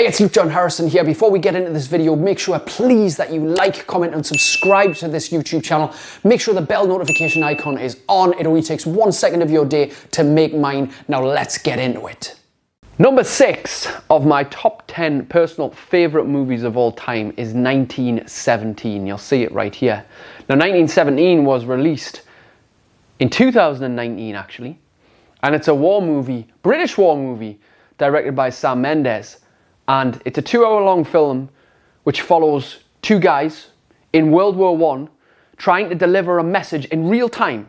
Hey, it's Luke John Harrison here. Before we get into this video, make sure please that you like, comment and subscribe to this YouTube channel. Make sure the bell notification icon is on. It only takes 1 second of your day to make mine. Now let's get into it. Number 6 of my top 10 personal favourite movies of all time is 1917. You'll see it right here. Now 1917 was released in 2019 actually, and it's a war movie, British war movie, directed by Sam Mendes. And it's a 2-hour-long film which follows two guys in World War I trying to deliver a message in real time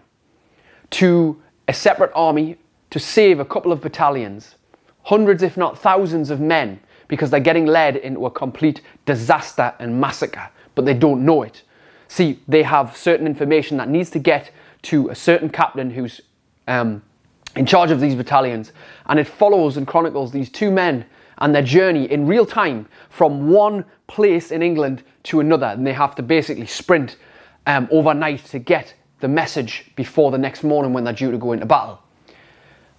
to a separate army to save a couple of battalions, hundreds if not thousands of men, because they're getting led into a complete disaster and massacre, but they don't know it. See, they have certain information that needs to get to a certain captain who's in charge of these battalions, and it follows and chronicles these two men and their journey in real time from one place in England to another, and they have to basically sprint overnight to get the message before the next morning when they're due to go into battle.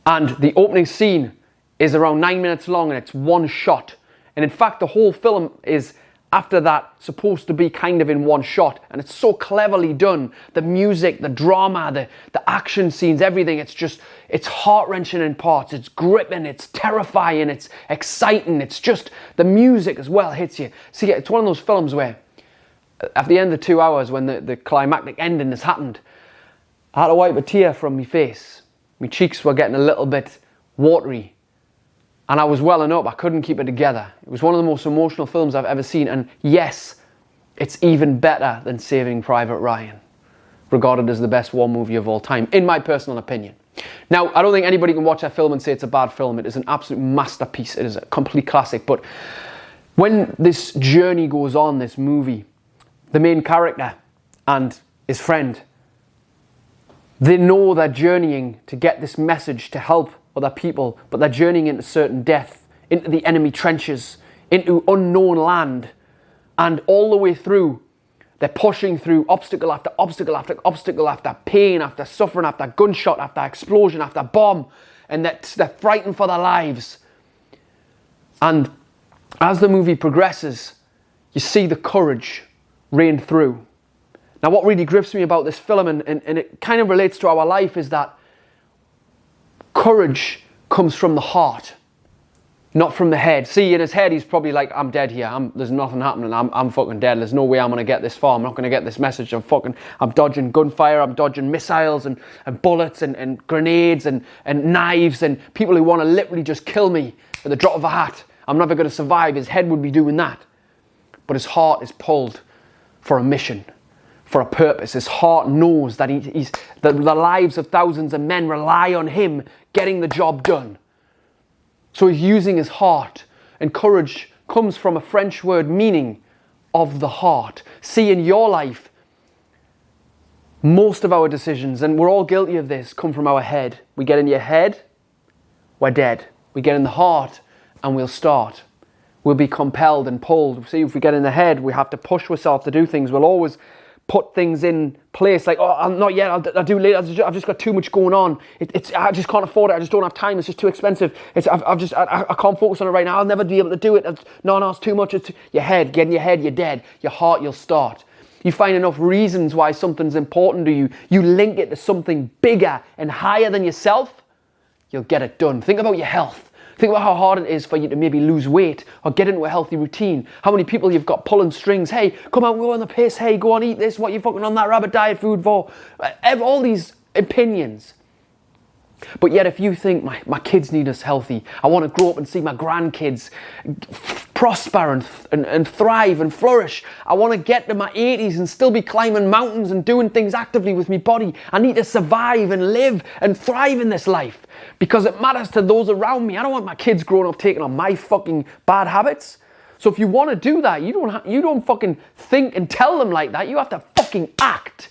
And the opening scene is around 9 minutes long, and it's one shot, and in fact the whole film is after that supposed to be kind of in one shot, and it's so cleverly done. The music, the drama, the action scenes, everything, it's heart-wrenching in parts, it's gripping, it's terrifying, it's exciting, it's just, the music as well hits you. See, it's one of those films where at the end of 2 hours when the climactic ending has happened, I had to wipe a tear from my face. My cheeks were getting a little bit watery. And I was welling up, I couldn't keep it together. It was one of the most emotional films I've ever seen, and yes, it's even better than Saving Private Ryan, regarded as the best war movie of all time, in my personal opinion. Now, I don't think anybody can watch that film and say it's a bad film. It is an absolute masterpiece, it is a complete classic, but when this journey goes on, this movie, the main character and his friend, they know they're journeying to get this message to help other people, but they're journeying into certain death, into the enemy trenches, into unknown land, and all the way through, they're pushing through obstacle after obstacle after obstacle, after pain, after suffering, after gunshot, after explosion, after bomb, and they're frightened for their lives. And as the movie progresses, you see the courage reign through. Now what really grips me about this film, and it kind of relates to our life, is that courage comes from the heart, not from the head. See, in his head, he's probably like, I'm dead here. There's nothing happening. I'm fucking dead. There's no way I'm going to get this far. I'm not going to get this message. I'm dodging gunfire. I'm dodging missiles and bullets and grenades and knives and people who want to literally just kill me at the drop of a hat. I'm never going to survive. His head would be doing that. But his heart is pulled for a mission, for a purpose. His heart knows that the lives of thousands of men rely on him getting the job done. So he's using his heart, and courage comes from a French word meaning of the heart. See, in your life, most of our decisions, and we're all guilty of this, come from our head. We get in your head, we're dead. We get in the heart, and we'll start. We'll be compelled and pulled. See, if we get in the head, we have to push ourselves to do things. We'll always put things in place, like, oh, I'm not yet, I'll do later, I've just got too much going on, I just can't afford it, I just don't have time, it's just too expensive, I can't focus on it right now, I'll never be able to do it, no, it's too much, your head, get in your head, you're dead, your heart, you'll start. You find enough reasons why something's important to you, you link it to something bigger and higher than yourself, you'll get it done. Think about your health. Think about how hard it is for you to maybe lose weight or get into a healthy routine. How many people you've got pulling strings. Hey, come on, go on the piss. Hey, go on, eat this. What you fucking on that rabbit diet food for? All these opinions. But yet if you think, my kids need us healthy, I want to grow up and see my grandkids prosper and thrive and flourish. I want to get to my 80s and still be climbing mountains and doing things actively with my body. I need to survive and live and thrive in this life because it matters to those around me. I don't want my kids growing up taking on my fucking bad habits. So if you want to do that, you don't fucking think and tell them like that. You have to fucking act.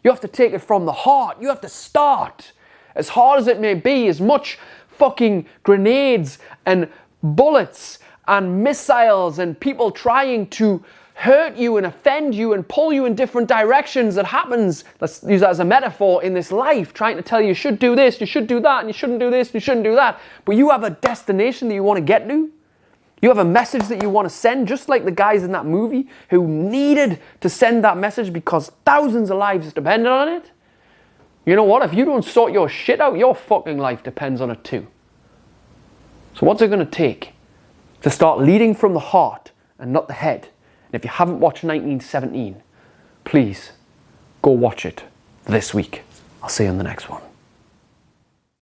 You have to take it from the heart. You have to start. As hard as it may be, as much fucking grenades and bullets and missiles and people trying to hurt you and offend you and pull you in different directions that happens, let's use that as a metaphor, in this life, trying to tell you should do this, you should do that, and you shouldn't do this, you shouldn't do that. But you have a destination that you want to get to. You have a message that you want to send, just like the guys in that movie who needed to send that message because thousands of lives depended on it. You know what? If you don't sort your shit out, your fucking life depends on it too. So what's it going to take to start leading from the heart and not the head? And if you haven't watched 1917, please go watch it this week. I'll see you in the next one.